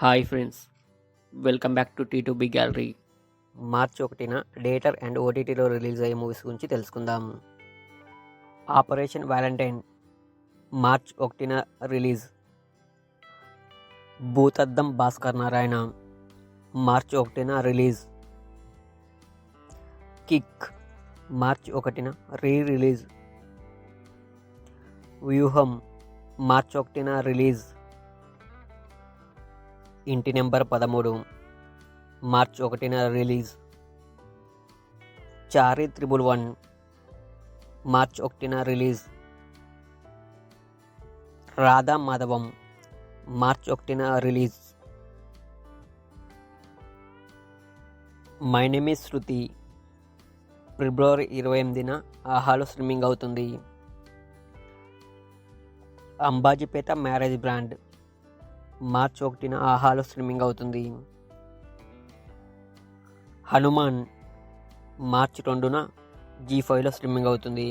Hi friends, welcome back to T2B gallery. March 1న theatre and ఓటీటీలో release అయ్యే movies గురించి తెలుసుకుందాం. ఆపరేషన్ వ్యాలంటైన్ మార్చ్ 1న రిలీజ్. భూతద్దం భాస్కర్ నారాయణ మార్చి 1న రిలీజ్. కిక్ మార్చి 1న రిలీజ్. వ్యూహం మార్చి 1న రిలీజ్. ఇంటి నెంబర్ 13 మార్చి 1న రిలీజ్. చారీ 111 మార్చి 1న రిలీజ్. రాధా మాధవం మార్చి 1న release. My name is Shruti February 28న ఆహాలో స్ట్రీమింగ్ అవుతుంది. అంబాజీపేట మ్యారేజ్ బ్రాండ్ మార్చి 1న ఆహాలో స్ట్రీమింగ్ అవుతుంది. హనుమాన్ మార్చి 2న G5లో స్ట్రీమింగ్ అవుతుంది.